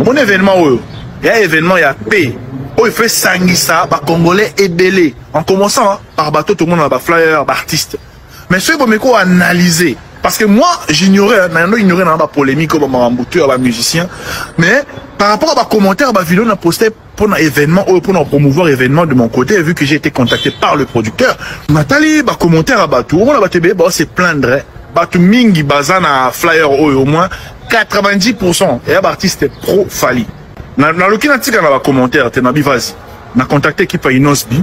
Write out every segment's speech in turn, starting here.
Mon événement, il y a un événement, il y a paix. Il fait Sangissa, Congolais et Belé. En commençant par bateau, tout le monde a des flyers, des artistes. Mais ce qu'il faut analyser. Parce que moi, j'ignorais la polémique, les musiciens. Mais par rapport à mes commentaires, ma vidéo, on a posté pour un événement, pour promouvoir l'événement de mon côté, vu que j'ai été contacté par le producteur. Nathalie, ma commentaire à Batou, on a se plaindre. Batou Mingi, Bazana, flyer, au moins 90%. Et l'artiste est pro Fali. Dans le commentaire, vas-y. On a contacté l'équipe à Inosbi.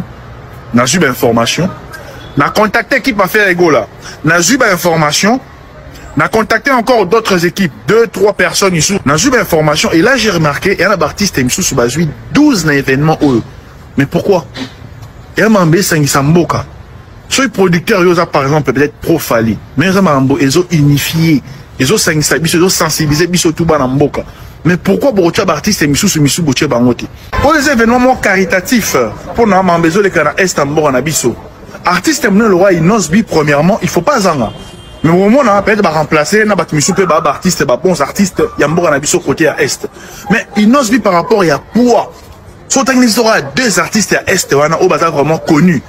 On a eu l'information. On a contacté l'équipe à Ferregola. On a eu l'information. On a contacté encore d'autres équipes, 2-3 personnes ici. On a eu l'information. Et là, j'ai remarqué, il y a un artiste qui sur 12 événements. Mais pourquoi? Il y a un Mambé Sangisamboka. Sur les producteurs, ils ont par exemple peut-être pro Fali. Mais ils ont unifié. Ils ont sensibilisé, ils ont tout bas dans Mboka. Mais pourquoi beaucoup d'artistes et Missou Boutier Bangote? Pour les événements caritatifs, pour nous, on besoin de l'Est en Mboka Nabiso. Artiste le roi Inosbi, premièrement, il ne faut pas zanga. Mais au moment où on a peut-être remplacer, on a artiste, bons artistes, il y a Mboka Nabiso côté à Est. Mais Inosbi par rapport à poids. Soit il aura deux artistes à Est, on a vraiment connus.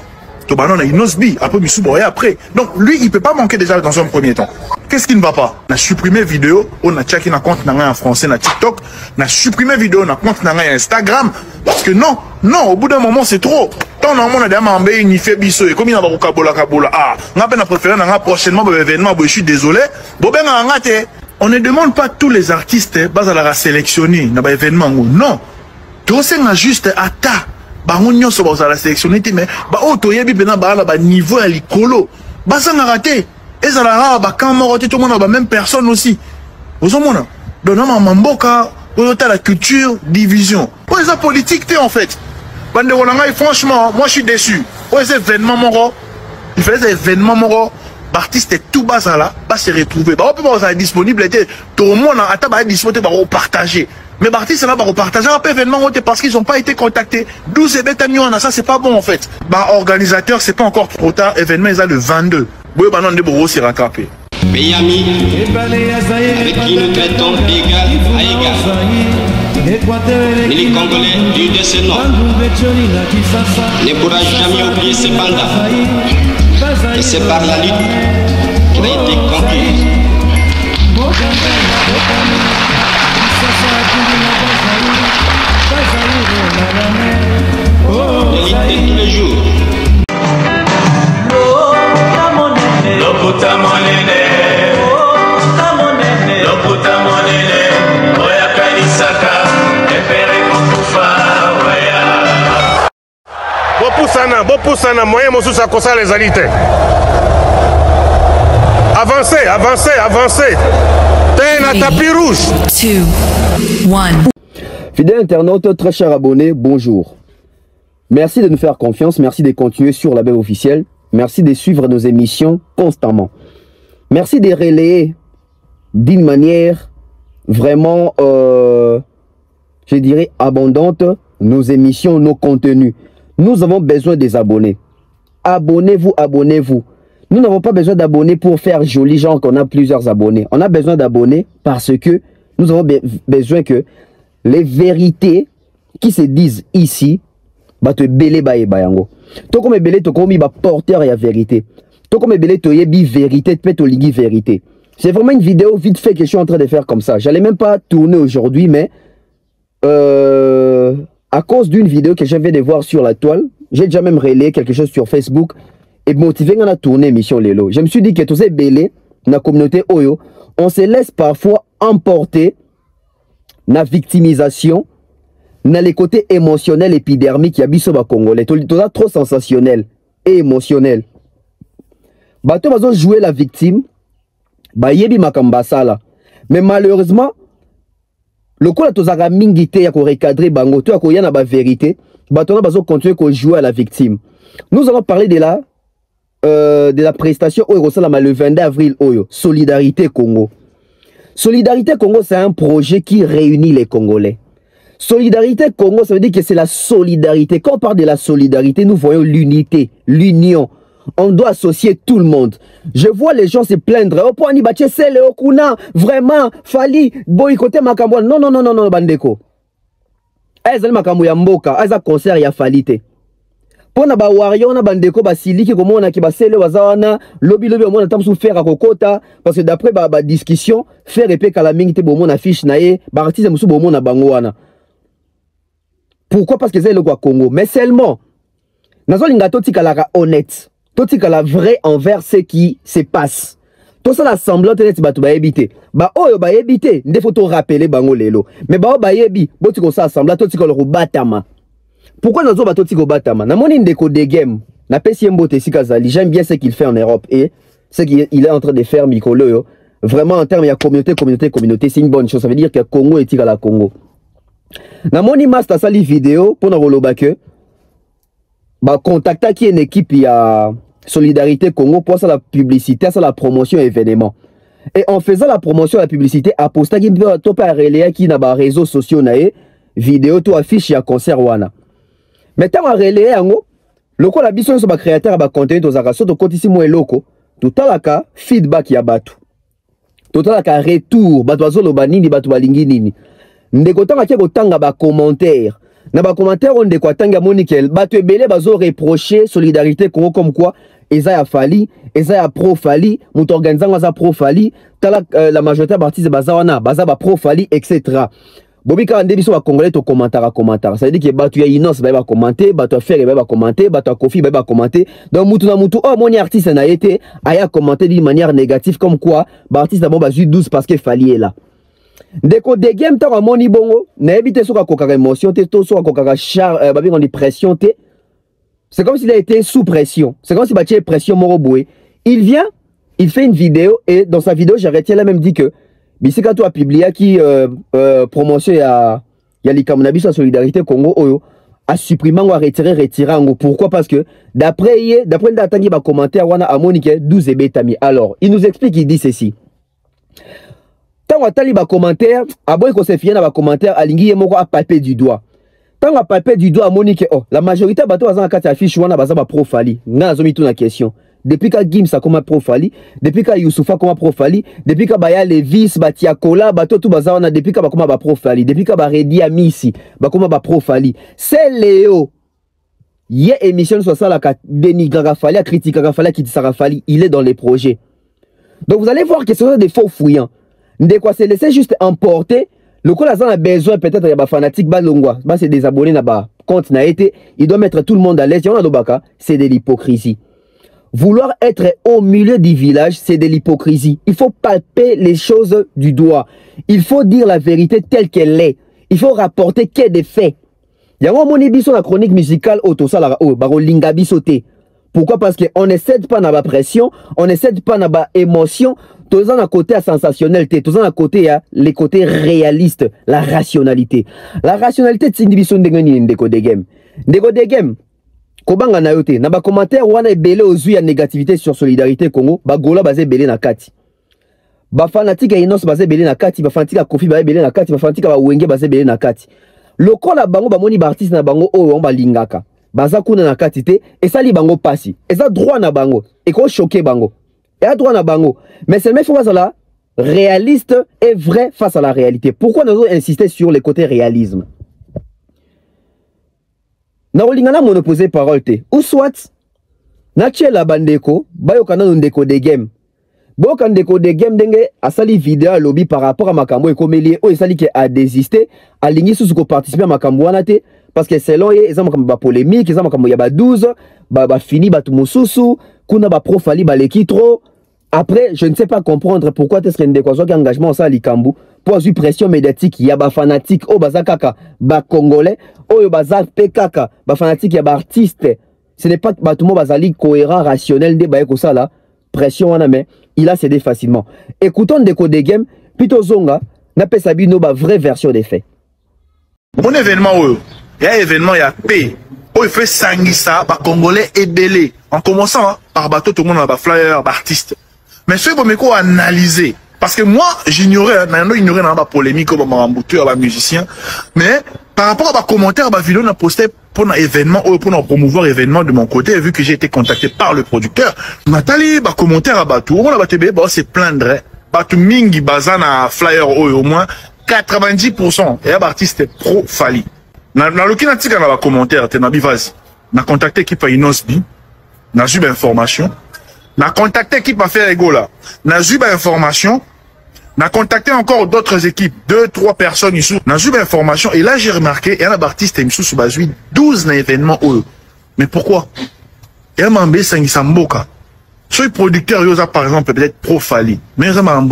On a Inosbi, après Missou Boye après. Donc lui, il ne peut pas manquer déjà dans un premier temps. Qu'est-ce qui ne va pas? On a supprimé vidéo, on a checké un compte en français, na TikTok, on a supprimé vidéo, on a compte en Instagram. Parce que non, au bout d'un moment, c'est trop. Tant on a demandé une fait biso et comme il y a un kabola. Ah, on a préféré prochainement l'événement, je suis désolé. On ne demande pas tous les artistes à sélectionner dans l'événement. Non. Tout c'est juste à ta. Bangonyo so ba la sélectionner mais ba auto yebi bena ba la niveau à l'icolo. Ba ça n'a raté. Et ça la ba quand mort tout le monde ba même personne aussi. Vous en mona. Donnant mamboka, on a la culture division. Pour les politique en fait. Bande de franchement, moi je suis déçu. Pour les événements moro, il fait des événements moro. L'artiste est tout bas là, pas se retrouver. Bah on peut pas disponible tout le monde a ta ba disponible ba partager. Mais l'artiste là va repartager un peu événement parce qu'ils n'ont pas été contactés. 12 événements, ça c'est pas bon en fait. Bah organisateur, c'est pas encore trop tard. Événement ils ont le 22. Oui, bah non, des bourreaux s'y rattraper. Pays ami, avec qui nous traitons d'égal à égal. Et les Congolais du décennant ne pourra jamais oublier ces bandas. Et c'est par la lutte qu'il a été conquis. De tous les jours. Bopusana, moyen mosusu akosa les alités. Avancez. T'es un tapis rouge. 2, 1. Fidèles internautes, très chers abonnés, bonjour. Merci de nous faire confiance, merci de continuer sur la web officielle, merci de suivre nos émissions constamment. Merci de relayer d'une manière vraiment, je dirais, abondante nos émissions, nos contenus. Nous avons besoin des abonnés. Abonnez-vous. Nous n'avons pas besoin d'abonnés pour faire joli genre qu'on a plusieurs abonnés. On a besoin d'abonnés parce que nous avons besoin que les vérités qui se disent ici, bah te belé ba yango. To comme belé to comme ba porteur ya vérité. To comme belé to yebi vérité, peut to ligi vérité. C'est vraiment une vidéo vite fait que je suis en train de faire comme ça. J'allais même pas tourner aujourd'hui, mais à cause d'une vidéo que je viens de voir sur la toile, j'ai déjà même relayé quelque chose sur Facebook et motivé à tourner mission Lelo. Je me suis dit que tous ces belé dans la communauté Oyo, on se laisse parfois emporter na victimisation, na les côtés émotionnels épidermiques, ya biso ba congolais. Tout ça trop sensationnel et émotionnel. Bato bazo jouer la victime, ba yebi makambasala. Mais malheureusement, le coup la tozaka mingité ya ko recadrer bango, to ya ko yana ba vérité, bato na bazo continuer ko jouer à la victime. Nous allons parler de la prestation Oyo Salama le 22 avril Oyo, Solidarité Congo. Solidarité Congo, c'est un projet qui réunit les Congolais. Solidarité Congo, ça veut dire que c'est la solidarité. Quand on parle de la solidarité, nous voyons l'unité, l'union. On doit associer tout le monde. Je vois les gens se plaindre. Oh, pour Anibache, c'est le Okuna. Vraiment, Fali, boycotter Makambo. Non, non, non, non, non, Bandeko. Aïe, Makambo ya mboka. Aïe, concert ya falite. Pour na ba wario na Bandeko, ba siliki, comme on a qui ba sele wazawana, lobby, on a tam sous faire à kokota. Parce que d'après ba discussion, faire épée kalaming te bon affiche nae, ba artiste moussou bon na bangoana. Pourquoi? Parce que c'est le Congo. Mais seulement, nous avons totika honnête, totika vrai envers ce qui se passe. Tout ça l'assemblée net batu ba ebité. Ba oyo ba ebité, ndé faut rappeler bango lelo. Mais ba o ba yebi, botiko sa assemblée totika le batama. Pourquoi nous avons totika batama? Na moni ndeko de game, na pesi mbote sikazali. J'aime bien ce qu'il fait en Europe et ce qu'il est en train de faire Mikolo. Vraiment en termes de communauté, c'est une bonne chose. Ça veut dire que Congo est la Congo. Na moni master sali vidéo pour na roloba que ba contacta qui est une équipe ya Solidarité Congo pour ça la publicité, ça la promotion événement. Et en faisant la promotion la publicité, aposta qui peut to pas relayer qui na ba réseaux sociaux nae vidéo to affiche ya concert wana. Mais tant à relayer ngo loko la biso so ba créateur ba contenu to zaka so to kotisi mo eloko tout la ka feedback ya batu. Tout la ka retour batu azolo banini batu balingi nini. Ndeko tanga ke kotanga ba commentaire na ba commentaire on ndeko tanga monikel bato ebele bazo reprocher Solidarité Congo comme quoi eza ya Fali eza ya pro Fali muto organisanga za pro Fali tala la majorité d'artistes bazawana baza ba pro Fali etc. Bobika ande biso ba congolais to commentaire ça veut dire que bato ya Inos ba commenter bato faire ba commenter bato Kofi ba commenter donc mutu na mutu oh moni artiste na été aya commenter d'une manière négative comme quoi ba artiste d'abord ba 12 parce que Fali est là. Deko de game ta moni bongo na ebité soka kokaka émotion te to soka kokaka char babi on dit pression te. C'est comme s'il a été sous pression. C'est comme si batie pression moroboué. Il vient, il fait une vidéo et dans sa vidéo j'ai arrêté là même dit que bisika to a publié qui promotion ya likamunabi sur Solidarité Congo oyo a supprimé ou a retiré pourquoi? Parce que d'après d'attendre ba commentaire wana a monique 12 betami. Alors, il nous explique, il dit ceci. Tant on tali ba commentaire, aboy ko se fier na ba commentaire alingi moko a palper du doigt. Tant on palper du doigt monique oh, la majorité bato bazana kati affiche wana baza ba pro Fali. Nga azomi tout na question. Depuis ka Gimsa comme pro Fali, depuis ka Youssoufa comme pro Fali, depuis ka Baya Levis, Batia Kola, bato tout baza wana depuis ka ba comme ba pro Fali, depuis ka ba Redi Amisi, ba comme ba pro Fali. C'est Léo. Hier émission soit ça la dénigrer Fali, critiquer Fali, qui dit Fali, il est dans les projets. Donc vous allez voir que ce sont des faux fouillants. De quoi se laisser juste emporter. Le coup là a besoin peut-être il y a des fanatiques balongwa, bah c'est des abonnés là-bas. Compte n'a été, il doit mettre tout le monde à l'aise. C'est de l'hypocrisie. Vouloir être au milieu du village, c'est de l'hypocrisie. Il faut palper les choses du doigt. Il faut dire la vérité telle qu'elle est. Il faut rapporter qu'il y a des faits. Il y a un moni biso la chronique musicale auto ça la baro linga bisoté. Pourquoi? Parce qu'on ne cède pas dans la pression, on ne cède pas dans la émotion. Tous un côté sensationnel, tous un côté les côtés réalistes, la rationalité. La rationalité c'est une division de game. De game. Kobanga na yote, na ba commentaire wana ebele ozui ya négativité sur Solidarité Congo, ba gola basé belé na kati. Ba fanatique ya Inos basé belé na kati, ba fanatique ya Kofi basé belé na kati, ba fanatique ya Wenge basé belé na kati. Lokola bango ba moni ba artiste na bango oyo ba lingaka. Baza kuna na kati te, et ça li bango passi. Et ça droit na bango, et ko choquer bango. Et à droit na bango. Mais c'est le même chose là, réaliste et vrai face à la réalité. Pourquoi nous avons insisté sur le côté réalisme? Na olingana monoposer parole te. Ou soit, na tche la bandeko, bayo kana ndeko de game. Bo kan ndeko de game denge asali vidéo à lobby par rapport à makambo et komelie o esali ke a désisté, a lingi sous ko participer à makambo wana te parce que selon ye ezama makambo ba polémique, ezama makambo ya ba 12, ba fini ba tumususu, kuna ba pro Fali ba leki trop. Après, je ne sais pas comprendre pourquoi est-ce qu'il y a des engagement ça likambu pour une pression médiatique, il y a ba fanatique o baza kaka ba congolais, o baza pe kaka ba fanatique ya ba artiste. Ce n'est pas que tout le monde bazali cohérent rationnel de ba ko ça là, pression wana mais il a cédé facilement. Écoutons Ndeko de game, plutôt zonga na pesa bino ba vraie version des faits. Mon événement il y a événement il y a paix. Oh, il fait sangisa ba congolais ebele en commençant par bateau tout le monde ba flyer ba artiste. Mais ce que je analyser, parce que moi, j'ignorais, dans la polémique, comme un musicien, mais Par rapport à ma commentaire, ma vidéo, on a posté pour un événement, pour un promouvoir événement de mon côté, vu que j'ai été contacté par le producteur. Nathalie, ma commentaire à Batou, on a battu, se plaindre. Batou Mingi Bazana flyer au moins 90%. Et l'artiste pro Fali. Dans le commentaire, tu as contacté l'équipe à Inosbi, tu as eu l'information. Tu as contacté l'équipe à faire Egola, tu as eu l'information. On a contacté encore d'autres équipes, 2-3 personnes ici. On a eu l'information et là j'ai remarqué, il y a un artiste qui sous 12 événements. Mais pourquoi? Il y a un Mambé Sangisamboka. Sur producteurs, ils ont par exemple peut-être pro Fali. Mais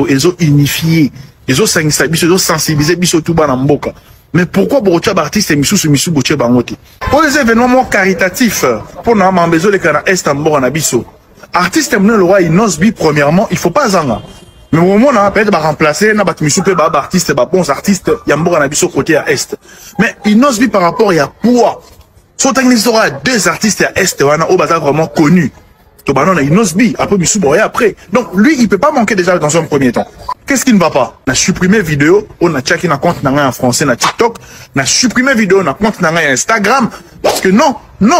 ils ont unifié. Ils ont sensibilisé, ils ont tout bas dans Mboka. Mais pourquoi pour les artistes et Missou Boutier Bangote? Pour les événements caritatifs, pour nous, Mambezo, les Canadiens, Est en Bora Nabiso. Artiste, le roi, Inosbi, premièrement, il ne faut pas zanga. Mais au moment où on a peut-être remplacer, on a artiste, bons artistes, il y a un abisso côté à Est. Mais Inosbi par rapport à poids. Soit il aura 2 artistes à Est, on a vraiment connu. On a Inosbi, après Missou Boya après. Donc lui, il ne peut pas manquer déjà dans un premier temps. Qu'est-ce qui ne va pas? On a supprimé vidéo, on a checké un compte en français, na TikTok, on a supprimé vidéo, on a compte en Instagram. Parce que non,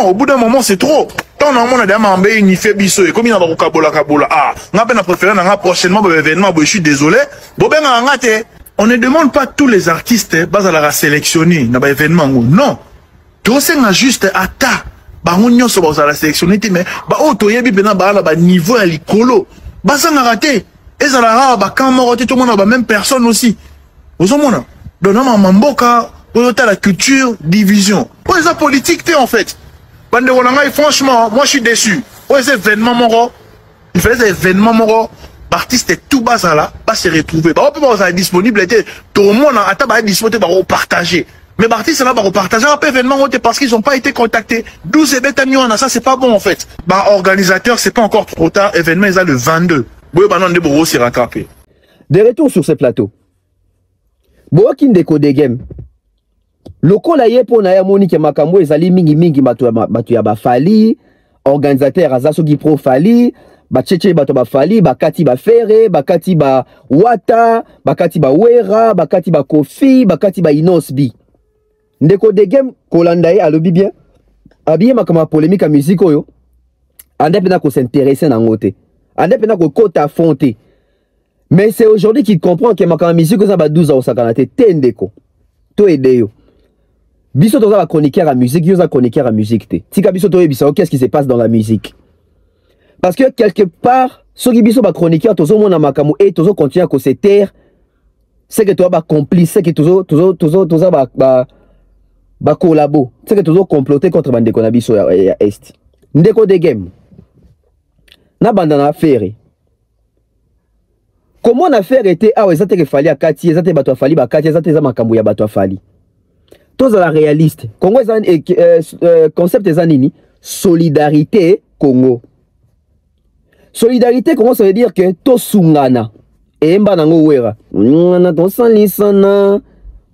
au bout d'un moment, c'est trop. Tant on a demandé une fait biso et comme il y a un kabola. Ah, on a préféré prochainement l'événement, je suis désolé. On ne demande pas tous les artistes bas à la sélectionner dans l'événement. Non. Tout c'est juste à ta. On a la sélectionner, mais niveau à l'icolo. Ça n'a raté. Et ça n'a pas quand tout le monde a la même personne aussi. Vous avez donc on a Mamboka, on a la culture, division. Pour les politique, en fait. Franchement, moi je suis déçu. Pour les événements, il fait des événements, l'artiste est tout bas là, pas se retrouver. On peut pas disponible, tout le monde a disponible pour partager. Mais l'artiste là, pour partager un peu événement parce qu'ils n'ont pas été contactés. 12 événements, ça c'est pas bon en fait. Organisateur, c'est pas encore trop tard. Événement, ils ont le 22. De retour sur ce plateau. Boakin Deko de game. Loko la ye po na ya Monique Makambo ezali mingi batu ya bafali, organisateur azasoki pro fali, bacheche batu bafali, bakati ba Ferre, bakati ba Wata, bakati ba Wera, bakati ba Kofi, bakati ba Inosbi. Ndeko de game kolanda ye alobi bien. Abiye makama polémique à musique oyo. Ande pena ko s'intéresser na ngote. Ande pena ko kota fonte. Mais c'est aujourd'hui qu'il comprend que makama musique oyo ba 12 ans sakanate tendeko. To edeyo. Biso toza ba chroniqueur à musique, yoza chroniqueur à musique te. Tika biso toye biso, qu'est-ce qui se passe dans la musique? Parce que quelque part, soki biso ba chroniqueur tozo mona makamu et tozo continuer à se taire, c'est que toi ba complice, c'est que tozo ba collabo, c'est que tozo comploter contre bandeko na biso ya Est. Ndeko de game. Na bandana affaire. Comment on a fait était ah ouais, ça te fallait à Kati, ça te bato a fali ba Kati, ça te za makambu ya bato a fali. Tous à la réaliste. Congo concept des anini solidarité Congo. Solidarité Congo ça veut dire que to sungana et mba nango wera. Ngana to sanlisana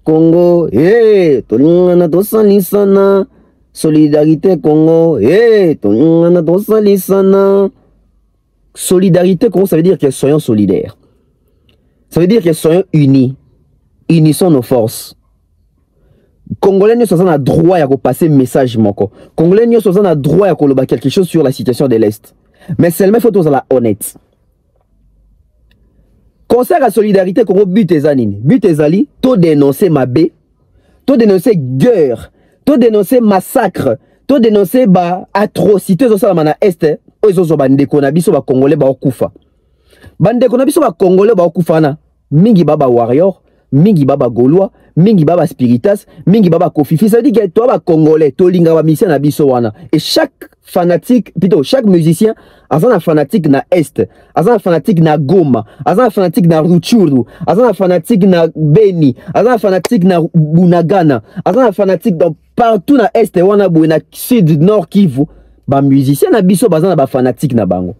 Congo to ngana to sanlisana solidarité Congo to ngana to sanlisana. Solidarité Congo ça veut dire que soyons solidaires. Ça veut dire que soyons unis. Unissons nos forces. Congolais ne sont en droit à passer message moko. Congolais ne sont en droit à colober quelque chose sur la situation de l'Est. Mais seulement il faut tous la honnête. Concert à solidarité Congo but ezanini. But ezali to dénoncer mabé, to dénoncer guerre, to dénoncer massacre, to dénoncer ba atrocité zo sala mana Est. Ozo bandeko na biso ba Congolais ba okufa. Bandeko na biso ba Congolais ba okufa na mingi baba warrior. Mingi baba Gaulois, mingi baba Spiritas, mingi baba Kofifi. Ça veut dire que toi, ba Congolais, to linga ba mission na biso wana. Et chaque fanatique, plutôt chaque musicien, a un fanatique na Est, a un fanatique na Goma, a un fanatique na Rutshuru, a un fanatique na Beni, a un fanatique na Bunagana, a un fanatique dans partout na Est wana bo na Sud, Nord Kivu. Ba musicien na biso bazana ba fanatique na bango.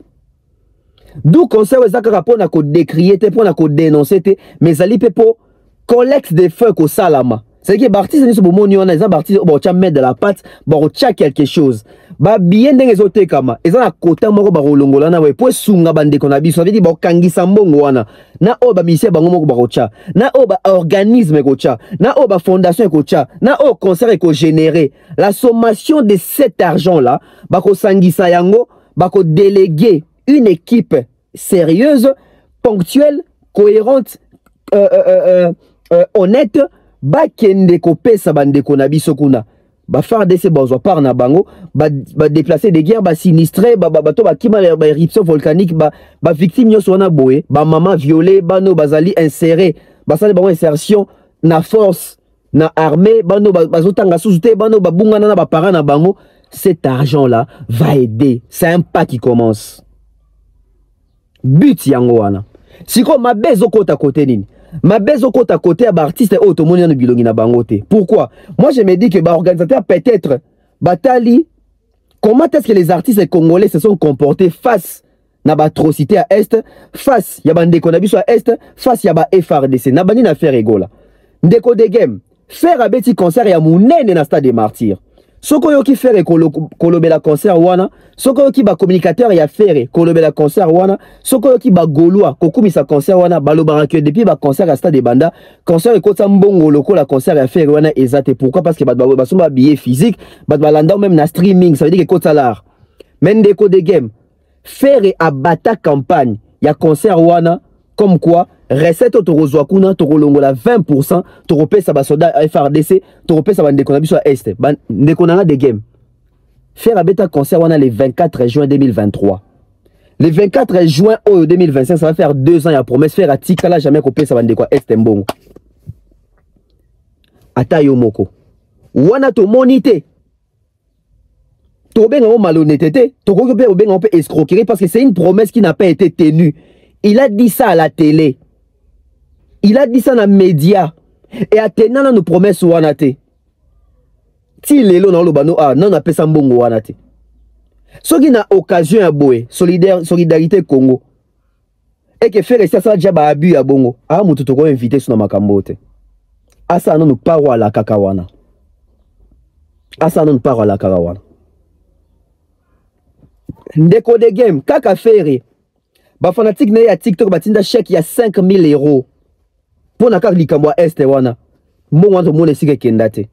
D'où conseil ezaka pour na ko décrier te, pour na ko dénoncer te, mais ali pe po collecte des feux ko salama. C'est que les artistes ne sont pas bons, les artistes ont mettre de la pâte, ont quelque chose. Ba bien dengue zote kama. Ils ont un côté moko ba rolongola na we po sunga bande konabi. Ça veut dire ba kangisa mbongo wana. Na o ba mission bango moko ba rocha. Na o ba organisme kocha. Na o ba fondation kocha. Na o concert ko générer. La sommation de cet argent là, ba ko sangisa yango, ba ko déléguer une équipe sérieuse, ponctuelle, cohérente, honnête. Ba kende ko pesa bande konabi sokuna. Ba faire des besoins par na bango, ba déplacer des guerres, ba sinistrer, ba to ba kima ba éruption volcanique, ba victime nyoso wana boé, ba maman violée, ba no bazali inséré, ba sali ba insertion na force, na armée, ba no bazotanga sous-té, ba no ba bungana na ba parents na bango. Cet argent là va aider, c'est un pas qui commence. But yango wana. Siko ma bezo kota côté nini. Ma bezo côté à côté à artiste automoni na bilongi na bangote. Pourquoi? Moi je me dis que ba organisateur peut-être batali comment est-ce que les artistes congolais se sont comportés face na ba atrocité à est, face ya bande konabiso à est, face ya ba FRDC na bani na faire égola. Ndeko de game faire un petit concert ya munene na stade des martyrs. Soko yo ki faire kolobela concert wana, soko yo ki ba communicateur ya faire kolobela concert wana, soko yo ki ba goloa kokumisa concert wana balobara que depuis ba concert à stade de banda, concert ekota mbongo loko la concert ya faire wana ezate. Pourquoi? Parce que ba somba billet physique, ba balanda même na streaming, ça veut dire que kota l'art. Mendeko de game faire abata campagne ya concert wana comme quoi recette autorozwa kuna tokolongola 20%, toropesa ba soldat FRDC, toropesa ba ndeko na biso est. Ndeko na de game. Faire un bêta concert wana le 24 juin 2023. Le 24 juin 2025, ça va faire 2 ans, il y a promesse faire à Tikala jamais kopesa ba ndeko est mbongo. Ata yo moko. Wana to monité. To benga mo malhonnêteté, to ko benga on peut escroquerie parce que c'est une promesse qui n'a pas été tenue. Il a dit ça à la télé. Il a dit ça dans les médias. Et à tenant nos promesses wanate. Si les lots dans le bano ah non appelle ça mbongo wanate. Ce qui n'a occasion à boé solidarité Congo. Et que faire ça déjà ba abus à bongo. Ah mutu to ko inviter sur na makambote. Asa non nous parwa la kakawana. Asa non parwa la kakawana. Ndeko de game kaka faire. Ba fanatique na ya TikTok batinda chèque ya 5 000 €. Pour na kaka likambo este wana. Mbongo wanto mone sike kendate.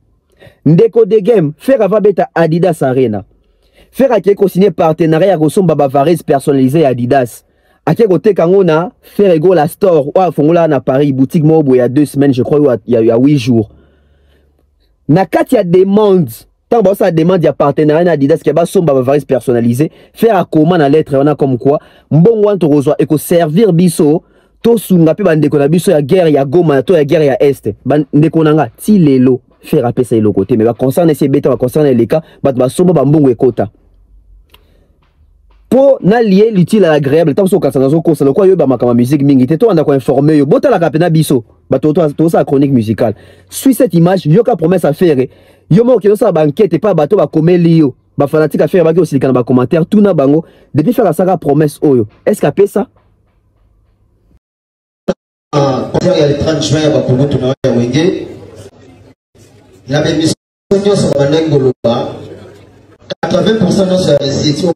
Ndeko de game faire ava beta Adidas Arena. Faire akeko signer partenariat ya kosomba bavarise personnalisé ya Adidas. Akeko tekango na faire ego la store ou fongola na Paris boutique mobo il y a 2 semaines je crois il y a 8 jours. Na kati ya demande tant que ça demande ya partenariat Adidas qui va somba bavarise personnalisé faire à comment na lettre wana comme quoi mbongo wanto rozwa eko servir biso to sunga pe bandeko na biso ya guerre ya Goma to ya guerre ya Est bandeko nanga ti lelo faire apesa elo côté mais va concerner ces bêta va concerner les cas ba somba ba mbongo ekota pour na lier l'utile à l'agréable tant so kasana so kosala quoi yo ba makama musique mingi te to anda ko informer yo botala ka pena biso ba to sa chronique musicale suis cette image yo ka promesse à faire yo mo ke ça banquette pas bato ba komeli yo ba fanatique à faire ba ki aussi kana ba commentaire tout na bango depuis faire la saga promesse oyo est-ce qu'a fait ça il y a le 30 juin ba kongo tuna ya wenge la même mission sur banengolo 80% de ce site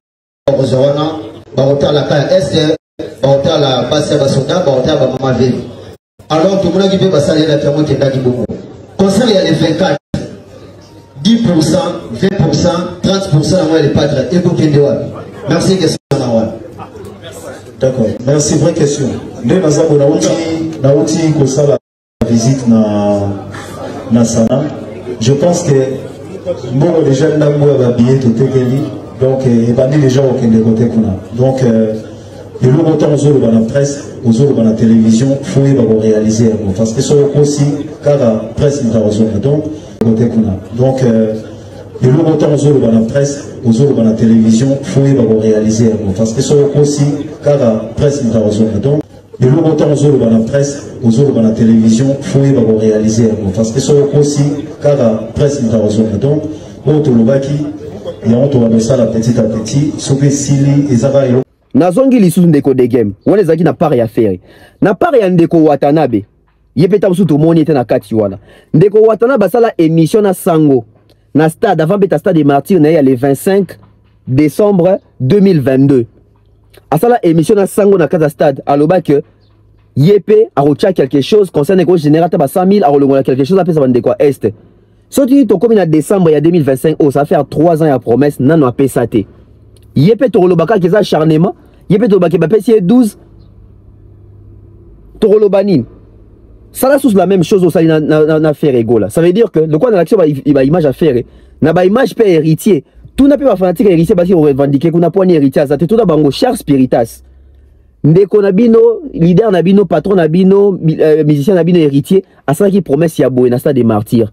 Ozona, Baroта la Kaya Est, Barota la Basse Basoda, Barota Bamama V. Alors tout le monde qui peut passer la Tiamo qui est là qui beaucoup. Concert il y a les 24, 10%, 20%, 30% moi les padres. Et pour qu'il merci question Nawan. D'accord, merci, vraie question. Nous avons la visite na Sana. Je pense que bon déjà nous avons habillé tout donc il y a des gens qui ont côté donc de l'autre temps aux autres dans la presse aux autres dans la télévision faut réaliser parce que c'est aussi car la presse nous a reçu donc côté donc de l'autre temps aux autres dans la presse aux autres dans la télévision faut réaliser parce que c'est aussi car la presse nous a reçu donc de l'autre temps aux autres dans la presse aux autres dans la télévision faut réaliser parce que c'est aussi car la presse nous a reçu donc autre le baki et on doit mettre ça petit à petit sauver Sili et Zaba et Nazongi lisusu ndeko de game. Wale zaki na pari ya faire. Na pari ya ndeko Watanabe. Yepeta musu tout monde était na kati wana. Ndeko watana basala émission na Sango. Na stade avant beta stade des martyrs na le 25 décembre 2022. Asala émission na Sango na kata stade aloba que Yepé a retiré quelque chose concernant le générateur ba 100 000 a relongola quelque chose après ça bande quoi est. Sorti to comme en décembre il y a 2025 oh ça fait 3 ans ya promesse nano a pesate. Yepé to relobaka que ça acharnement, Yepé to baka ba pesi 12 to relobanine. Ça là sous la même chose au sali na faire égaux. Ça veut dire que le quoi dans l'action il va image à faire. Na ba image pe héritier. Tout n'a pas fanatique héritier parce qu'il revendiquer qu'on a point héritier ça tout na bango cher spiritas. Ndeko Nabino, leader Nabino, patron Nabino, musicien Nabino, héritier, à ça qui promet si y a beau, stade des martyrs.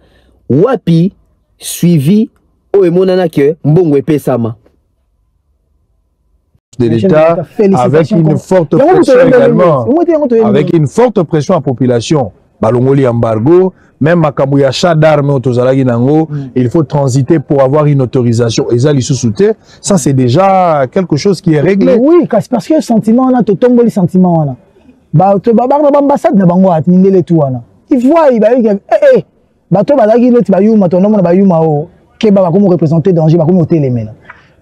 Wapi, suivi, o et monana que mbongo epé sama. De l'État, avec une forte pression également, avec une forte pression à la population. Balongoli embargo, même makambo ya achat d'armes autozalagi nango, il faut transiter pour avoir une autorisation. Et ça, ça c'est déjà quelque chose qui est réglé. Oui, parce que le sentiment, on a tout tombé le sentiment. L'ambassade n'a pas de tout. Il voit, il va dire, bato bazaki leti bayuma to nomona bayuma o ke ba comme représenter danger ba comme hôtel emela.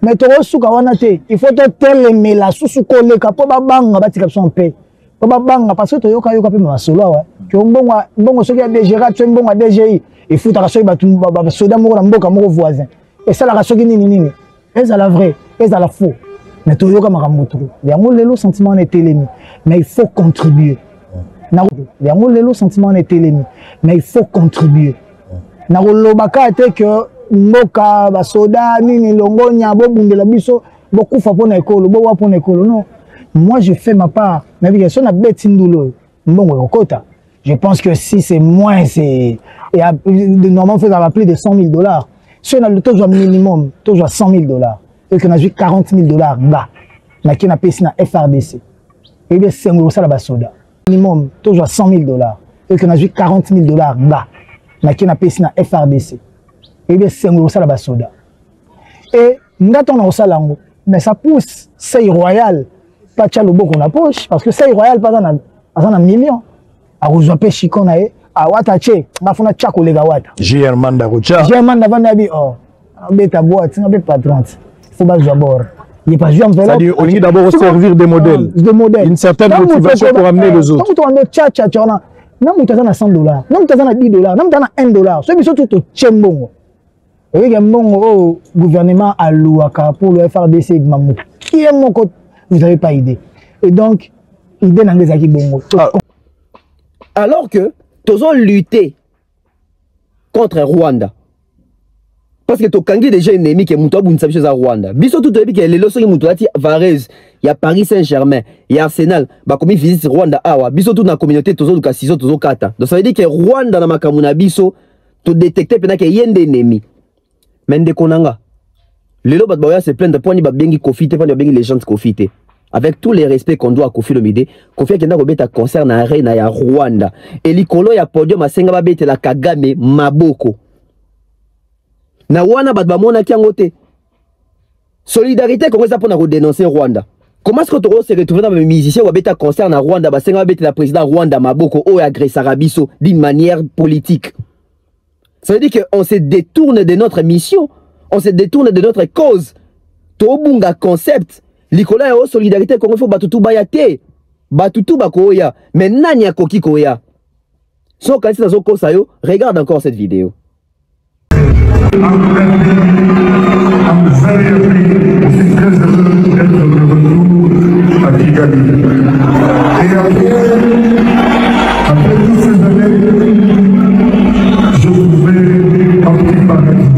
Mais to suka wana te, il faut te telemela susu koleka po ba banga batika son paix. Po ba banga parce que to yoka pe masolo wa. Que mbongo soki ya DGRA tu mbongo DGI il faut ta soki ba soda moko na mboka moko voisin. Et ça la soki nini. Est à la vraie, est à la faux. Mais to yoka makambo. Yango lelo sentiment na telemi, mais il faut contribuer. Yango lelo sentiment na telemi, mais il faut contribuer. Na kolobaka te que mboka ba soda nini longonya bo bundela biso beaucoup fa pona ekolo bo wa pona ekolo non. Moi je fais ma part. Navigation na beti ndulo mbongo okota. Je pense que si c'est moins c'est et normalement faut avoir plus de $100,000. Si on a le taux minimum, taux $100,000 et qu'on a eu $40,000 là. Na qui na pesi na FRDC. Et bien c'est ngolo sala ba soda. Minimum taux $100,000 et qu'on a eu $40,000 là. Na qui na pesi na FRDC. Et bien c'est ngolo sala ba soda. Et ngato na osalango mais ça pousse c'est royal pas tcha lobo qu'on a poche parce que c'est royal pas dans un million. A rejoindre Chikon aé a watache ba fona tcha kolega wata. German da kocha. German da vana bi oh. Beta boîte, on pas 30. Faut pas jouer bord. Il est pas joué en vélo. C'est-à-dire on dit d'abord servir des modèles. Des modèles. Une certaine motivation pour amener les autres. Donc on a tcha on a non mais tu as $100, non tu as $10, non tu as $1. Ce qui surtout tchembongo. Et il y a mon gouvernement à l'ouaka pour le FRDC Mamou. Qui est mon côté, vous n'avez pas idée. Et donc idée dans les acquis bongo. Alors que tous ont lutté contre Rwanda. Parce que tu as déjà un ennemi qui est monté à Rwanda. Biso tout le que les leçons qui montent à Varese, il y a Paris Saint-Germain, il y a Arsenal, bah comme ils visitent Rwanda awa, biso toute la communauté tous autres cas tous autres kata. Donc ça veut dire que Rwanda na makamuna biso tu détecter pendant qu'il y a un ennemi. Mais de konanga. Les lots batboya se plaignent de point ni ba bengi Kofite, pas ni bengi les gens Kofite. Avec tous les respects qu'on doit à Kofi Olomide, Kofi Kenda Robeta concerne à Reina ya Rwanda. Et l'icolo ya podium à Senga Babete la Kagame Maboko. Na wana batbamona kiangote. Solidarité comment ça pour dénoncer Rwanda. Comment est-ce que tu se retrouves dans les musiciens ou Babeta concerne à Rwanda, ba Senga Babete la président Rwanda Maboko ou agresse Arabiso d'une manière politique. Ça veut dire qu'on se détourne de notre mission, on se détourne de notre cause. Tobunga concept. Likola yo solidarité qu'on faut batutu bayate batutu bakoya mais nani akoki koya so quand ça zoko sayo regarde encore cette vidéo. Après toutes ces années, je voudrais un petit paradis.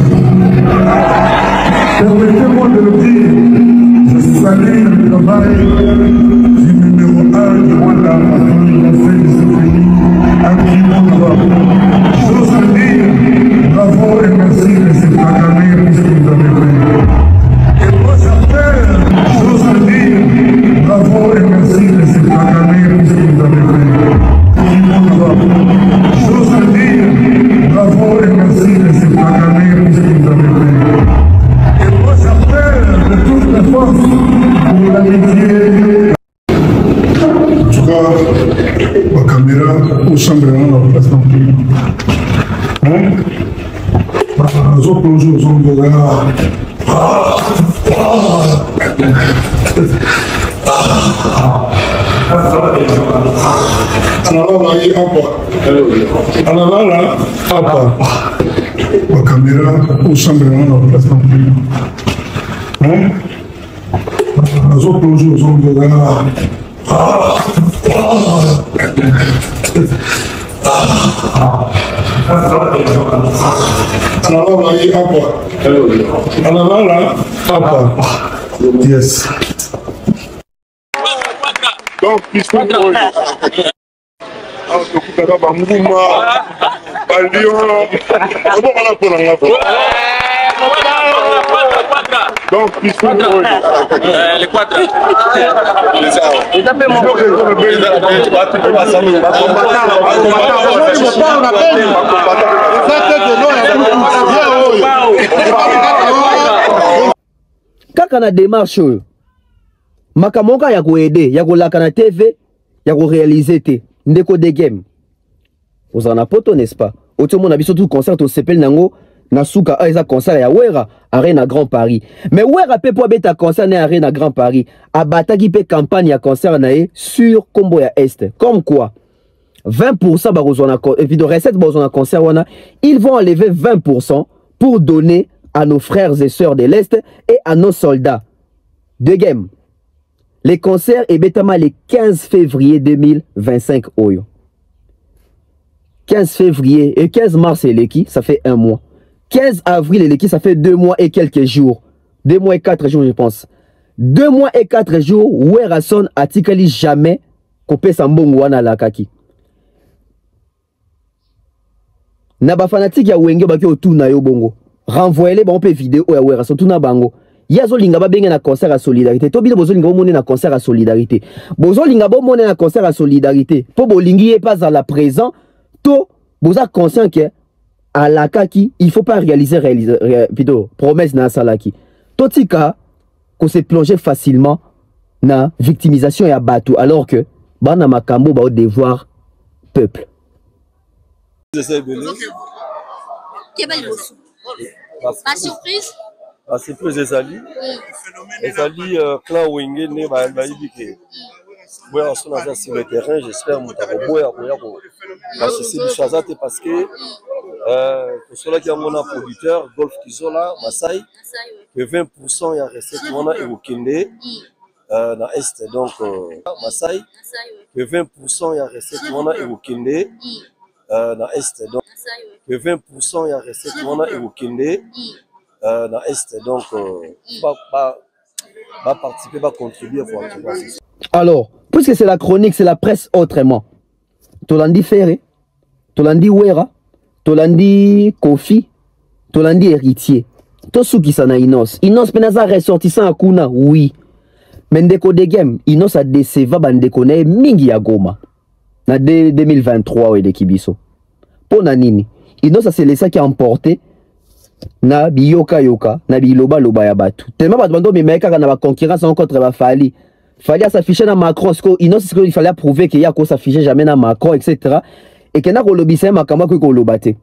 Permettez-moi de le dire. Je salue le travail du numéro 1 du Rwanda dans le conseil de ce pays, à qui on doit. J'ose dire bravo et merci de cette Kagame pour ce que vous avez fait. Et moi j'appelle, j'ose dire bravo et merci de cette Kagame pour ce que vous avez fait. À qui on doit. J'ose dire bravo et merci de cette Kagame pour ce que vous avez fait. Et moi j'appelle de toutes les forces pour l'amitié. En tout cas, ma caméra, chambre dans la place d'entrée. Hein? Zo plonge aux ondes de la. La caméra au chambre dans la place d'entrée. Hein? Zo plonge aux ondes de la. Yes. Donc, puisque donc, puisque les quadres. Kaka na démarche makamoka ya koede ya kolaka na TV ya ko réaliser te ndeko de game ozana poto n'est-ce pas otomona biso tout concert au sepel nango na suka eza concert ya Wera Arena Grand Paris mais Wera pe po beta concert na Arena Grand Paris abataki pe campagne ya concert na e sur combo ya Est comme quoi 20% barozona et puis de recette barozona concert wana ils vont enlever 20% pour donner à nos frères et sœurs de l'Est et à nos soldats de game. Les concerts et betama le 15 février 2025 oyo. 15 février et 15 mars et l'équipe, ça fait un mois. 15 avril et l'équipe, ça fait 2 mois et quelques jours. 2 mois et 4 jours, je pense. 2 mois et 4 jours, Werason a tikali jamais coupé sa mbongo wana la kaki. Naba fanatique ya wenge baki otu na yo bongo. Renvoyez-les bon peu vidéo ya Werason tout na bango. Yazo linga ba benga na concert à solidarité. To bino bozo linga bo na concert à solidarité. Bozo linga bo na concert à solidarité. Po bo lingi est pas à la présent. To boza conscient que à la kaki, il faut pas réaliser plutôt promesse na salaki. To tika qu'on s'est plongé facilement na victimisation et abattu alors que bana makambo ba au devoir peuple. Pas surprise. La surprise ezali clan wenge ne ba yibike boya sona sur le terrain j'espère mutako boya ko parce que c'est chazate parce que cela qui a mon producteur Golf Kizola Masai que 20% ya recette on a évoqué na est donc Masai que 20% ya recette on a évoqué na est donc que 20% ya recette on a évoqué na est donc va participer, va contribuer pour alors puisque c'est la chronique, c'est la presse autrement. Tolandi Ferré, Tolandi Wera, Tolandi Kofi, Tolandi héritier. Tosuki sana Inos. Inos penaza ressortissant à Kuna, oui. Mais ndeko de game, Inos a déceva bandeko ne mingi ya Goma. Na 2023 ouais de Kibiso. Pona nini? Inos a c'est laissé qui a emporté na biyoka yoka na biloba loba ya batu tellement ba bando memeka na ba concurrence contre ba fali s'afficher na Macron parce que il fallait prouver qu'il y a qu'on s'afficher jamais na Macron etc et que na ko lobisa makamba ko lobate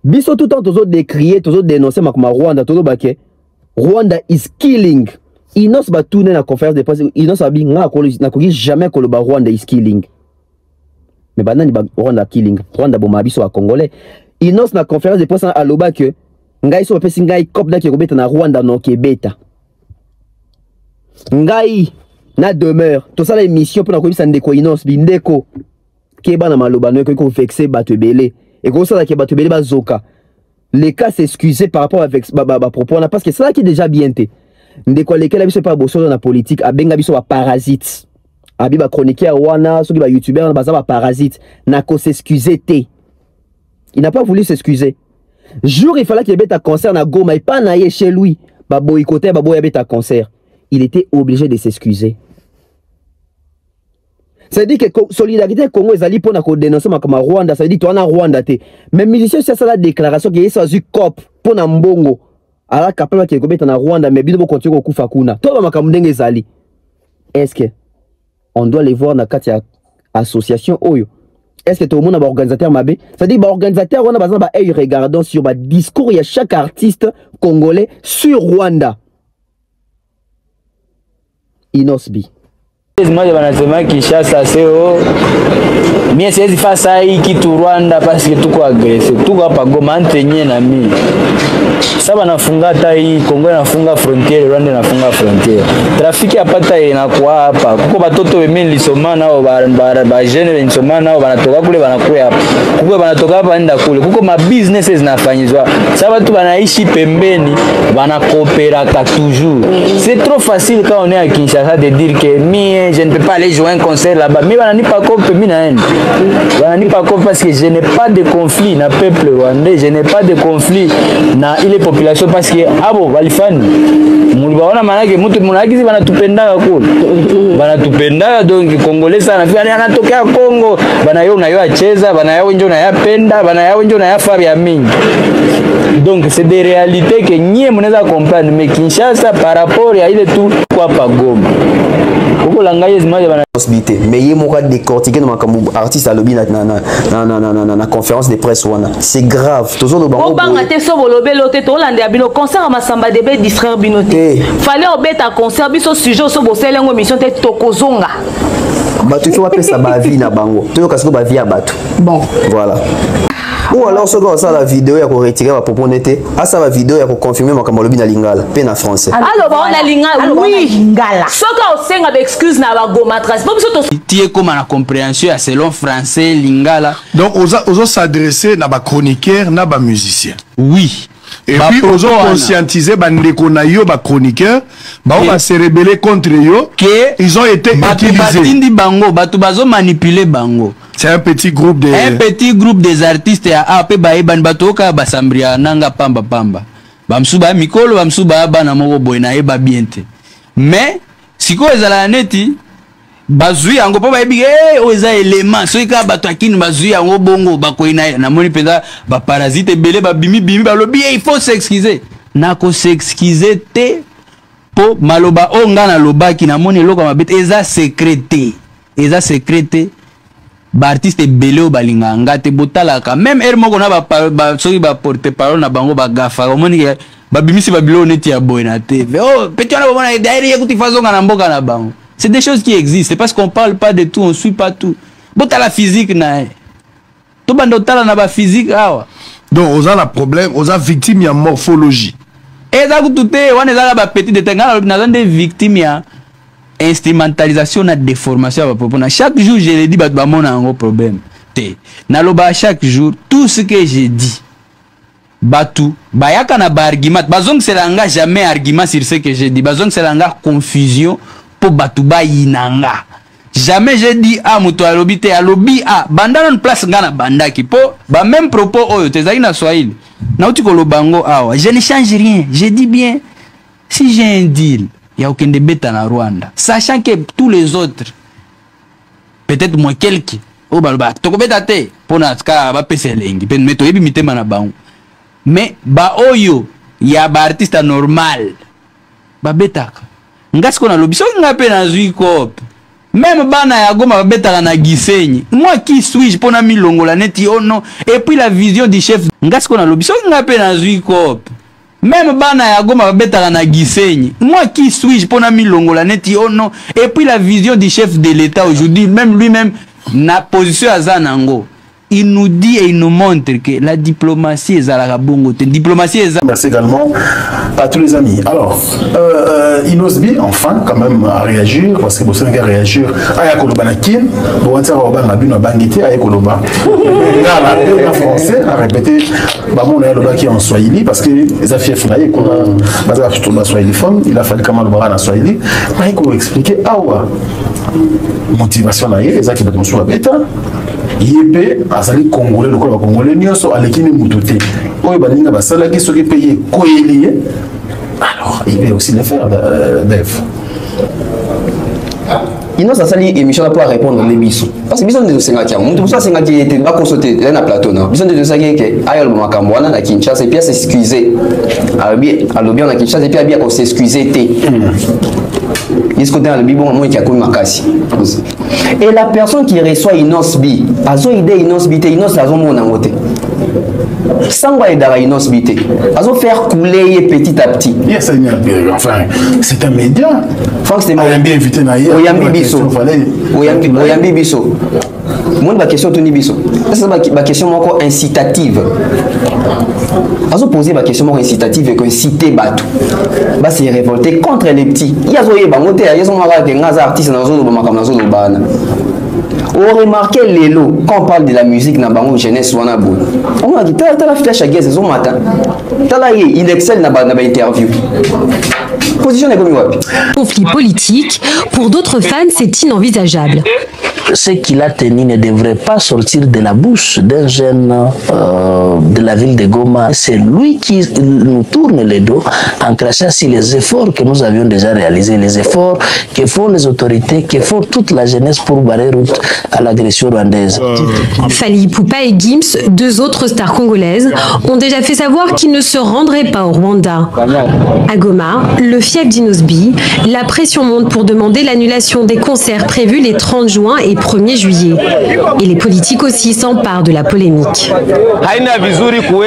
biso tout temps toujours décrier toujours dénoncer makoma Rwanda toujours baké Rwanda is killing Inos ba tourner na conférence de presse Inos abi nga ko na ko jamais ko loba Rwanda is killing mais banani ba Rwanda killing Rwanda boma biso a congolais Inos na conférence de presse à loba que ngai so pesi ngai cop da ki kobeta na Rwanda no kebeta ngai na demeure to sala émission pour na kobisa ndeko Inos bindeko keba na maloba no ko vexer bato belé et ko sala ki bato belé bazoka les cas s'excuser par rapport avec propos parce que ça qui déjà bien té ndeko lesquels biso pas bosso na politique abenga biso ba parasite abi ba chroniqueur wana so ki ba youtubeur ba za ba parasite na ko s'excuser té il n'a pas voulu s'excuser. Jour il fallait qu'il y ait un concert à Goma et pas naïe chez lui. Babo Ikote, Babo y un concert. Il était obligé de s'excuser. Ça veut dire que solidarité Congo est allé pour dénoncer comme Rwanda. Ça veut dire que tu es en Rwanda. Mais musicien c'est ça la déclaration qui est sur du cop pour Nambongo. Alors capable qu'il y ait un Rwanda mais bien de continuer au Kufakuna. Toi makamundenge zali. Est-ce que on doit les voir dans la association Oyo? est-ce que tout le monde a un organisateur mabé? C'est-à-dire organisateur on a besoin d'un regardant sur le discours il y a chaque artiste congolais sur Rwanda. Inosbi. Moi je banasema Kinshasa seo mimi siwezi fasa hii kitu Rwanda parce que tuko agressé tuko hapa Goma antenye na mimi sasa banafunga hata hii Kongo inafunga frontiere Rwanda inafunga frontiere trafiki hapata inakuwa hapa kuko batoto weme nilisoma nao ba jeune nilisoma nao banatoka kule banakuya hapa kuko banatoka hapa enda kule kuko ma businesses zinafanyizwa sasa watu banaishi pembeni banakopera toujours c'est trop facile quand on est à Kinshasa de dire que mie je ne peux pas aller jouer un concert là-bas. Mais on n'a pas compris, parce que je n'ai pas de conflit dans le peuple rwandais, je n'ai pas de conflit dans les populations parce que ah bon, walifani. Mulibaona manake mtu mnagizi banatupenda kule. Banatupenda donc Congolais sana fia anatokea Kongo, bana yo nayo acheza, bana yao njo nayapenda, bana yao njo nayafa ya mingi. Donc c'est des réalités que nyie mnaweza comprendre mais Kinshasa par rapport à ile tu kwa pa Goma. Mais il m'a décortiqué dans ma artiste à lobby na conférence de presse c'est grave toujours au bangate so bolobé loté to lande abino concert à Masamba debe distraire binoté fallait obeta concert biso sujet so boselengo mission te tokozonga batu faut appeler ça ba vie na bango to kasiko ba vie ya batu bon voilà. Ou alors ce gars ça la vidéo ya ko retirer ma proponete à ça la vidéo ya ko confirmer makambo lobi na lingala pe na français alors ba na lingala oui lingala soka osenga d'excuse na ba Goma trace pas biso to tie comme na compréhension selon français lingala donc ozo s'adresser na ba chroniqueur na ba musicien oui. Et puis ozo conscientiser bandeko na yo ba chroniqueur ba va se rebeller contre yo que ils ont été utilisés batindi bango batu bazo manipuler bango. C'est un petit groupe des artistes ya AP baeban batoka basambria nanga pamba pamba. Bamsuba mikolo bamsuba bana moko boy na eba biente. Mais siko ezala neti bazui yango po baebi oza élément so ka bato akini bazui yango bongo bakoina na moni penda ba parasite belé ba bimi bimi ba lobi il faut s'excuser. Nako s'excuser te po maloba onga na lobaki na moni loko mabete eza secrété. Eza secrété. Ba artiste belé o balinga ngate botalaka même er moko na ba soki ba porte parole na bango ba gafa omoni ba bimisi ba bilo neti ya boy na TV oh petit on a bomona derrière écoute façon na mboka na bango c'est des choses qui existent c'est parce qu'on parle pas de tout on suit pas tout botala physique na to bando tala na ba physique awa donc on a la problème on a victime ya morphologie eza kutute wana eza ba petit de tengana na des victimes ya instrumentalisation na déformation à propos. Chaque jour je le dis bah mon un problème. Na loba chaque jour tout ce que j'ai dit batu bayaka na ba argument bazong c'est langa jamais argument sur ce que j'ai dit bazong c'est langa confusion pour batu ba inanga jamais j'ai dit ah muto alobi te alobi ah bandana place ngana bandaki po ba même propos oyo tezaki na Swahili na uti ko lobango awa je ne change rien je dis bien si j'ai un deal il y a aucun débat en Rwanda. Sachant que tous les autres, peut-être moins quelques, oh bah tokobétate pour naska ba peselengi, pen meto ebi mitema na bango. Mais ba oyo ya ba artiste normal. Ba betaka. Ngasko na lobiso ngape na zui kop. Même bana ya Goma ba betaka na Gisenyi. Moi qui suis-je pour na milongola neti ono et puis la vision du chef ngasko na lobiso ngape na zui kop. Même bana ya Goma betala na Gisenyi. Moi qui suis-je pour na milongola neti ono et puis la vision du chef de l'État aujourd'hui même lui-même na position à Zanango. Il nous dit et il nous montre que la diplomatie est à la bongo. Diplomatie est. Merci également à tous les amis. Alors, Inosbi, enfin, quand même, à réagir, parce que vous savez qu'à réagir, à Yakoloba Nakin, pour un terrain urbain, à Buna Bangité, à Yakoloba. En français, à répéter, Bamon Yaloba qui est en Swahili, parce que les affaires finalement, qu'on a basé sur la Swahili phone, il a fallu quand même le voir en Swahili, mais il faut expliquer, ah ouais, motivation, les actes de construire bêta. Yépe, azali congolais, le congolais, nyonso alekini mutoté. Oye baninga basala ki soki paye koyelié. Alors, il peut aussi le faire, Dev. Il nous a sali émission pour répondre aux bisous. Parce que bisous de Sengaki, on tout ça Sengaki était pas consulté là na plateau non. Bisous de Sengaki que ayol makambo wana na Kinshasa et puis s'excuser. Alors bien on a Kinshasa et puis bien qu'on s'excuser té. Et la personne qui reçoit Inosbi, azo idée Inosbi, Inos azo mona ngote. Sangwa edara Inosbi, azo faire couler petit à petit. Yes, enfin, c'est un média. Franck, c'est bien invité d'ailleurs. Oyambi Bisso. Moi, ma question Tony Bisso. C'est ma question encore incitative. Azo poser ma question incitative et que inciter Batou. Bah c'est révolté contre les petits. Il y a zoé bangote, il y a son mara que ngaza artiste dans zone bama comme zone bana. On remarque les lots quand on parle de la musique dans bango jeunesse wana bo. On a dit t'as la flash à guerre ce matin. T'as là il excelle na ba interview. Conflit politique, pour d'autres fans, c'est inenvisageable. Ce qu'il a tenu ne devrait pas sortir de la bouche d'un jeune de la ville de Goma. C'est lui qui nous tourne le dos en crachant sur les efforts que nous avions déjà réalisés, les efforts que font les autorités, que font toute la jeunesse pour barrer route à l'agression rwandaise. Fally Ipupa et Gims, deux autres stars congolaises, ont déjà fait savoir qu'ils ne se rendraient pas au Rwanda. À Goma, le fief d'Inosbi, la pression monte pour demander l'annulation des concerts prévus les 30 juin et 1er juillet. Et les politiques aussi s'emparent de la polémique.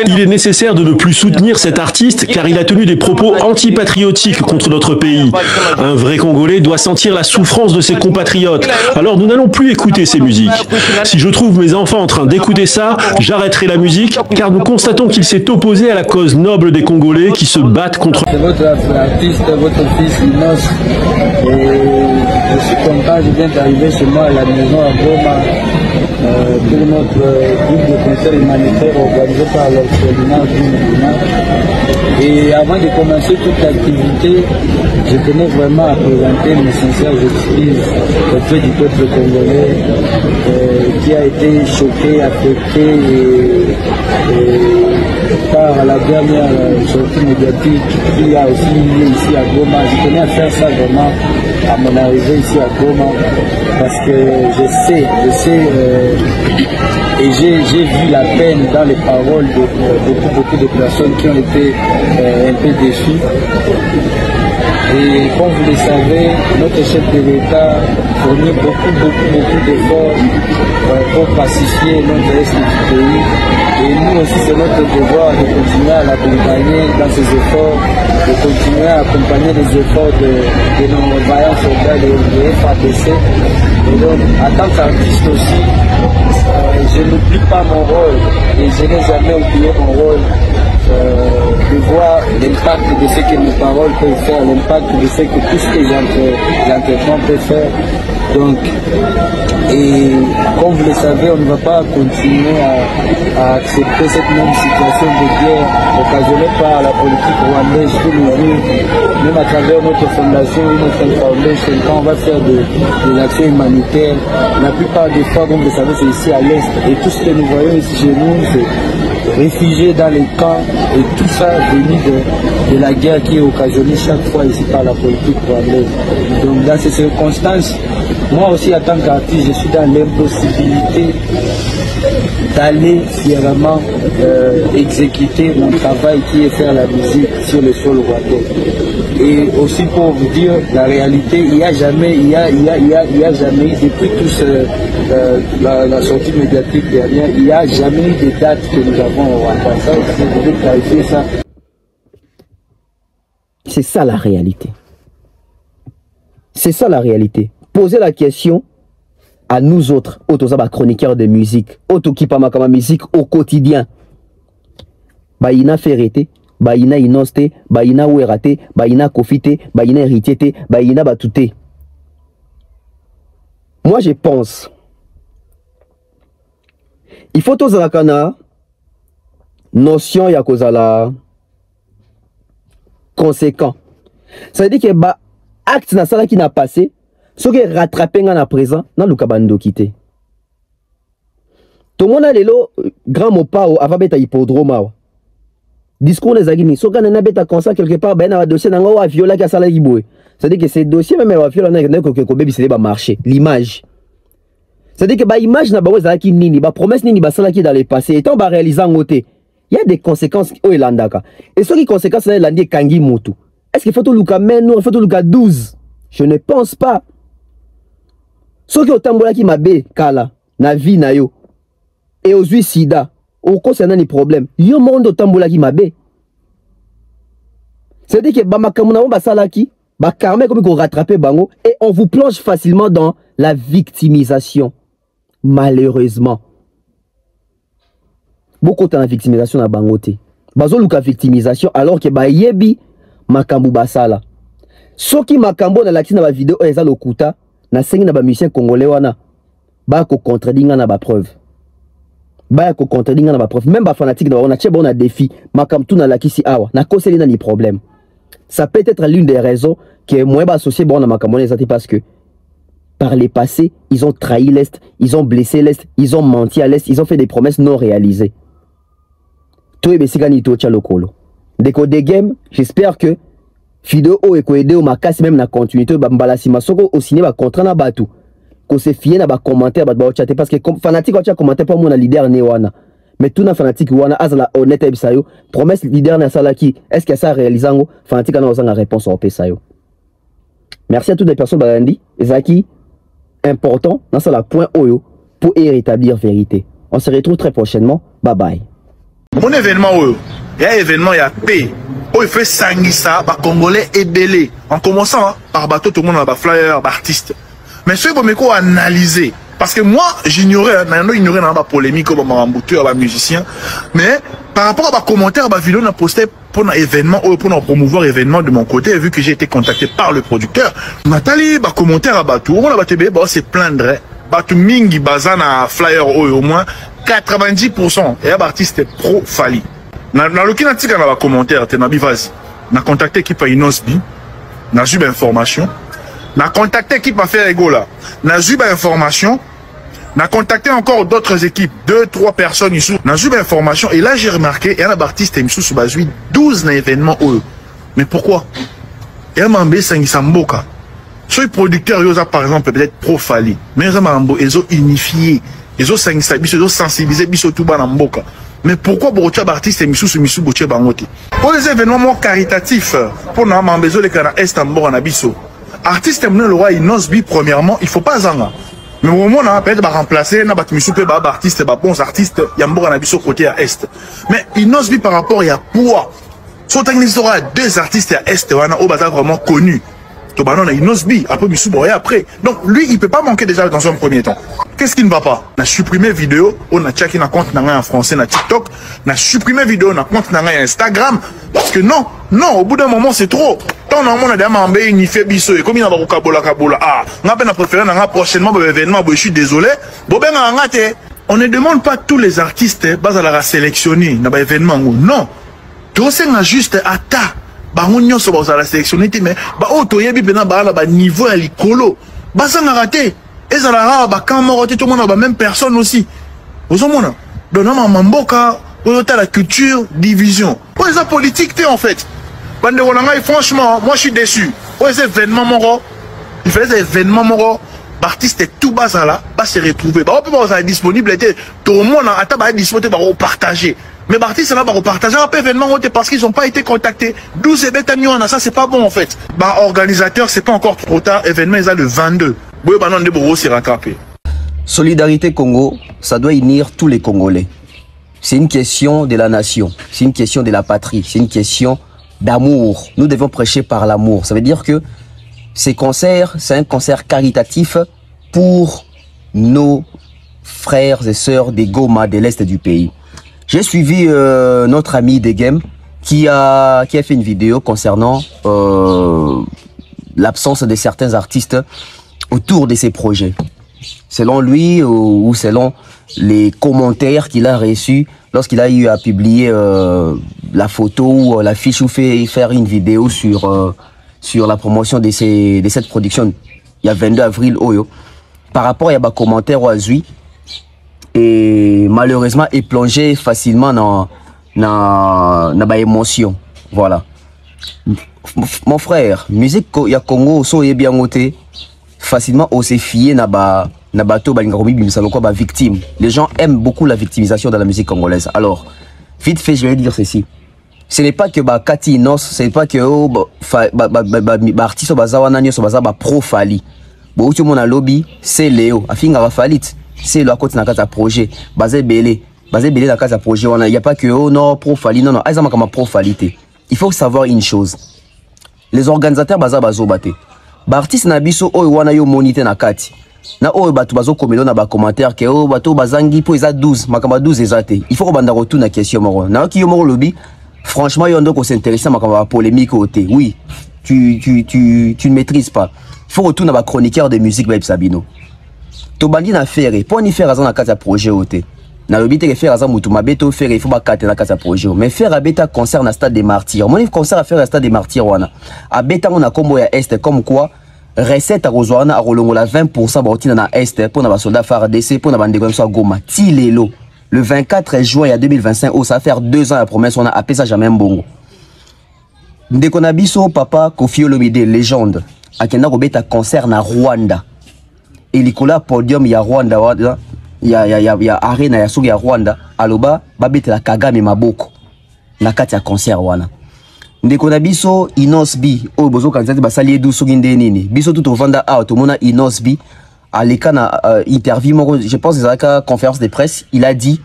Il est nécessaire de ne plus soutenir cet artiste car il a tenu des propos antipatriotiques contre notre pays. Un vrai Congolais doit sentir la souffrance de ses compatriotes. Alors nous n'allons plus écouter ces musiques. Si je trouve mes enfants en train d'écouter ça, j'arrêterai la musique car nous constatons qu'il s'est opposé à la cause noble des Congolais qui se battent contre... Votre artiste, votre fils Inos, je suis content, je viens d'arriver chez moi à la maison à Goma pour notre groupe de concert humanitaire organisé par l'orphelinat du. Et avant de commencer toute l'activité, je tenais vraiment à présenter mes sincères excuses auprès du peuple congolais qui a été choqué, affecté par la dernière sortie médiatique qui a aussi lieu ici à Goma. Je tenais à faire ça vraiment à mon arrivée ici à Goma parce que je sais et j'ai vu la peine dans les paroles de beaucoup de personnes qui ont été un peu déçues. Et comme vous le savez, notre chef de l'État fournit beaucoup d'efforts pour pacifier notre reste du pays. Et nous aussi, c'est notre devoir de continuer à l'accompagner dans ses efforts, de continuer à accompagner les efforts de nos vaillants soldats de FAPC. Et donc, en tant qu'artiste aussi, je n'oublie pas mon rôle et je n'ai jamais oublié mon rôle. De voir l'impact de ce que mes paroles peuvent faire, l'impact de ce que tout ce que j'entreprends peut faire. Donc, et comme vous le savez, on ne va pas continuer à accepter cette même situation de guerre occasionnée par la politique rwandaise tous les jours, même à travers notre fondation, notre foundation, quand on va faire de l'action humanitaire. La plupart des fois, comme vous le savez, c'est ici à l'Est. Et tout ce que nous voyons ici chez nous, c'est réfugiés dans les camps et tout ça venu de la guerre qui est occasionnée chaque fois ici par la politique rwandaise. Donc dans ces circonstances, moi aussi en tant qu'artiste, je suis dans l'impossibilité d'aller fièrement exécuter mon travail qui est faire la musique sur le sol rwandais. Et aussi pour vous dire la réalité, il n'y a jamais eu depuis la sortie médiatique dernière, il n'y a jamais eu de date que nous avons au Rwanda. Ça, je voulais clarifier ça. C'est ça la réalité. C'est ça la réalité. Posez la question à nous autres, chroniqueurs de musique, auto-kipama musique au quotidien. Baïna Ferrete, Baïna Inoste, Baïna Ouerate, Baïna Kofite, Baïna Héritiete, Baïna Batute. Moi je pense, il faut tous la notion ya kozala conséquent. Ça veut dire que bah acte na sala qui n'a passé, ce qui est rattrapé à présent, dans le cabando quitté. Tout le monde a lelo grand mot pas avant beta hippodrome. Discours les agimi, so quand on a beta comme ça quelque part, ben un dossier n'a pas viola qui a sala giboué. C'est-à-dire que ces dossiers même va viola n'a que bébé c'est pas marché, l'image. C'est-à-dire que bah image n'a pas zaki nini, bah promesse nini bah sala qui dans le passé, étant bah réalisant côté. Il y a des conséquences au landaka. Et ce qui conséquences là landé kangi motu. Est-ce qu'il faut tout le cas maintenant, il faut tout le cas 12. Je ne pense pas. Ce qui otambola qui m'a bé kala na vie na yo et aux sida au concernant les problèmes. Yo monde otambola qui m'a bé. C'est-à-dire que bamakamuna on basalaki ba karme comme qu'on rattraper bango et on vous plonge facilement dans la victimisation. Malheureusement. Beaucoup de victimisation na bangote. Bazo luka victimisation alors que ba yebi makambu basala. Soki makambo na lakisi na ba vidéo eza lokuta na sengi na ba musicien congolais wana ba ko contredinga na ba preuve. Ba ko contredinga na ba preuve. Même ba fanatique na on a tcheba on a défi makambu tu na lakisi awa na koseli na ni problème. Ça peut être l'une des raisons que moi associé bon à makambo na parce que par les passés, ils ont trahi l'Est, ils ont blessé l'Est, ils ont menti à l'Est, ils ont fait des promesses non réalisées. Toi et Sigani to Tchalokolo. Déco des games, j'espère que Fido o et Koede ou Makas même na continuité bambala si masoko au ciné ba contrat na batu. Ko se fier na ba commentaire ba chat parce que comme fanatique wa commenter pour mon leader né wana. Mais tout na fanatique wana azala honnête bisayo, promesse leader na salaki, est-ce que ça réalisango fanatique na osanga réponse au pesayo. Merci à toutes les personnes balandi, Zaki important dans ce point oyo pour y rétablir vérité. On se retrouve très prochainement. Bye bye. Mon événement oyo, il y a événement, il y a paix. Il fait Sangisa, bah Congolais et Belé. En commençant par bateau, tout le monde a des flyers, des artistes. Mais ce qu'il faut analyser, parce que moi, j'ignorais, ignoré dans la polémique, comme un musicien, mais par rapport à ma commentaire, ma vidéo, on a posté pour un événement, pour promouvoir l'événement de mon côté, vu que j'ai été contacté par le producteur. Nathalie, ma commentaire à Batou, on a battu, bah, c'est plaindre, Batou Mingi, Bazana, flyer, au moins 90%, et un artiste pro Fali. Dans le cas de la commentaire, tu as contacté l'équipe à Inosbi, tu as eu l'information. Tu as contacté l'équipe à faire Egola, tu as eu l'information. On a contacté encore d'autres équipes, 2-3 personnes ici. On a eu l'information et là j'ai remarqué, il y a un artiste qui sous 12 événements. Mais pourquoi? Il y a un Mambé Sangisamboka. Ce producteur, par exemple, peut-être pro Fali. Mais ils ont unifié, ils ont sensibilisé, ils ont mais pourquoi beaucoup d'artistes et Missou Boutier Bangote? Pour les événements caritatifs, pour nous, Mambezo, les Canadiens, Estambo, Anabiso. Artiste, le roi Inosbi, premièrement, il ne faut pas zanga. Mais au moment où on a peut-être remplacé, on a des artistes, des bons artistes, il y a un Anabiso côté à Est. Mais Inosbi par rapport à poids, soit il aura 2 artistes à Est, on a vraiment connu. Tobanon a Inosbi, après Missou après. Donc lui, il ne peut pas manquer déjà dans un premier temps. Qu'est-ce qui ne va pas? On a supprimé vidéo, on a checké un compte en français, en TikTok, on a supprimé vidéo, on a compte en Instagram. Parce que non, au bout d'un moment, c'est trop. Tant on a demandé une fait biso et comme il y a un kabola, ah, on a préféré prochainement l'événement, je suis désolé. On ne demande pas tous les artistes, bas à la sélectionner dans l'événement. Non. Tout c'est juste à ta. Bah on y a la sélectionner mais bah auto yebi bena bah là niveau à l'icolo bah ça n'a raté et ça la bah quand on tout le monde a même personne aussi vous en montrez donc on mamboka on a la culture division pour les politique en fait bande de franchement moi je suis déçu pour les événements moro il fait des événements moro artiste tout bas là pas se retrouver bah on peut pas être disponible tout le monde a pas disponible pour partager. Mais les artistes là, partager un peu événement parce qu'ils n'ont pas été contactés. 12 événements, ça c'est pas bon en fait. Bah organisateur, c'est pas encore trop tard. Événement, ils ont le 22. Solidarité Congo, ça doit unir tous les Congolais. C'est une question de la nation, c'est une question de la patrie, c'est une question d'amour. Nous devons prêcher par l'amour. Ça veut dire que ces concerts, c'est un concert caritatif pour nos frères et sœurs des Goma de l'Est du pays. J'ai suivi notre ami Degem qui a fait une vidéo concernant l'absence de certains artistes autour de ces projets. Selon lui ou selon les commentaires qu'il a reçus lorsqu'il a eu à publier la photo ou l'affiche ou faire une vidéo sur la promotion de cette production. Il y a 22 avril, par rapport à des commentaires au Azui. Et malheureusement est plongé facilement dans émotion. Voilà. Mon frère, musique ya Congo so est bien noté facilement on s'est fié na bateau victime. Les gens aiment beaucoup la victimisation dans la musique congolaise. Alors, vite fait, je vais dire ceci. ce n'est pas que Kati Inos, ce n'est pas que artiste bazawana nyo baza ba pro Fali. Bo uti mona lobby, c'est Léo, afinga ba Falit. C'est le côté na kata projet, basé belé na kata projet wana, il y a pas que oh non pro Fali, non aizama kama pro Falité. Il faut savoir une chose. Les organisateurs baza bazobate. Ba artiste na biso oyo wana yo monité na kati. Na oyo batu bazo komelo na ba commentaire que oh bato bazangi po eza 12, makamba 12 ezate. Il faut banda retourner na question moro. Na ki yo moro lobby. Franchement, il y a un s'intéresser à ma polémique au thé. Oui, tu ne maîtrises pas. Il faut retourner à ma chroniqueur de musique, Babe Sabino. Tobandi na faire, pour n'y faire à un projet au thé. Na l'obité que faire à un moutou, ma bête faire, il faut pas cater na casa projet. Mais faire à bêta concert na stade des martyrs. Mon concert à faire à stade des martyrs, wana. À bêta, on a combo à Est, comme quoi, recette à Rosoana, à Rolongola 20% bautina na Est, pour na soldat FARDC, pour na bande de Goma. Tilelo. Le 24 juin 2025, oh, ça va faire 2 ans la promesse, on a appelé ça jamais bongo. Dès qu'on a biso papa Kofi Olomide, légende, à Kenda Robeta concert na Rwanda. Et l'ikola podium ya Rwanda, ya arena ya sugi ya Rwanda, aloba babete la Kagame maboko. Na kati ya concert wana. Dès qu'on a biso Inosbi, oh bozo kanzati basali edu sugi ndenini. Biso tout au vanda out, tout mona Inosbi. À l'écran interview, je pense dans la conférence de presse, il a dit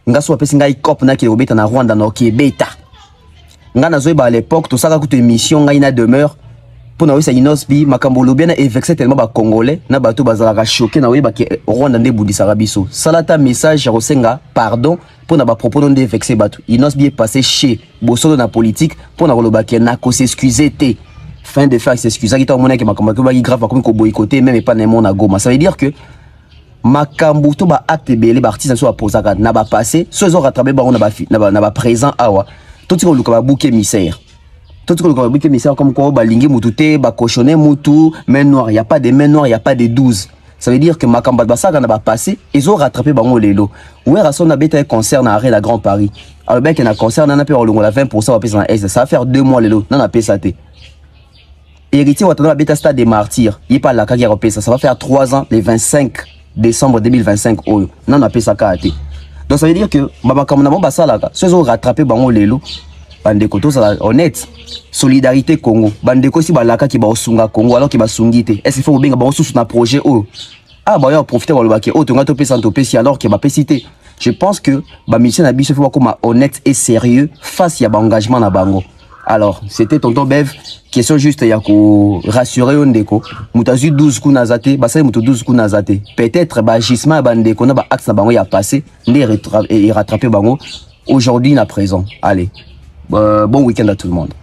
nga so pesi nga ikop na ki obeta na Rwanda na ki beta. Nga na zoeba à l'époque tout ça ka kutu émission nga ina demeure pour na wisa Inosbi makambo lobia na vexé tellement ba congolais na bato bazala choqué na weba ki Rwanda nde bundisa rabiso. Salata message rosenga pardon pour na ba propos non de vexé bato. Inosbi est passé chez Bosolo na politique pour na roloba ki na ko s'excuser té. Fin de faire s'excuser qui t'a monnaie que makambo ko ba grave comme ko boycotter même pas némon na Goma. Ça veut dire que makambo to ba acte belé ba artiste so posaka na ba passé so zo rattraper ba on na ba présent awa. Tout ce ko luka ba bouquet misère. Tout ce ko luka ba bouquet misère comme quoi ba lingi mututé ba cochonner mutu main noire, il y a pas de main noire, il y a pas de 12. Ça veut dire que makambo ba saka na ba passé ils ont rattrapé ba ngolelo. Ouais rason na beta concert na arrêt la Grand Paris. Alors ben que na concert na pe olongo la 20% va payer na S, ça va faire 2 mois lelo. Na payer ça té. Héritier Watano la bêta stade des martyrs. Il pas la carrière au ça va faire 3 ans, le 25 décembre 2025. Oh, non, on a payé ça karaté. Donc ça veut dire que Baba Kamunamo Basalaka, ceux ont rattrapé Bango Lelo, Bandeko, tout ça honnête. Solidarité Congo. Bandeko si Balaka qui va au Sunga Congo alors qu'il va Sungite. Est-ce qu'il faut bien que sous un projet oh. Ah, bah, on profite de l'obaki. Oh, tu as topé sans topé si alors qu'il va pas citer. Je pense que Bamisien Nabi se fait comme honnête et sérieux face à l'engagement na Bango. Alors, c'était tonton Bev, question juste ya ko rassurer ondeko. Mutazu 12 coups nazate, basay mutu 12 coups nazate. Peut-être ba gisement bandeko na ba axe na bango ya passé, et rattraper bango aujourd'hui na présent. Allez. Bon week-end à tout le monde.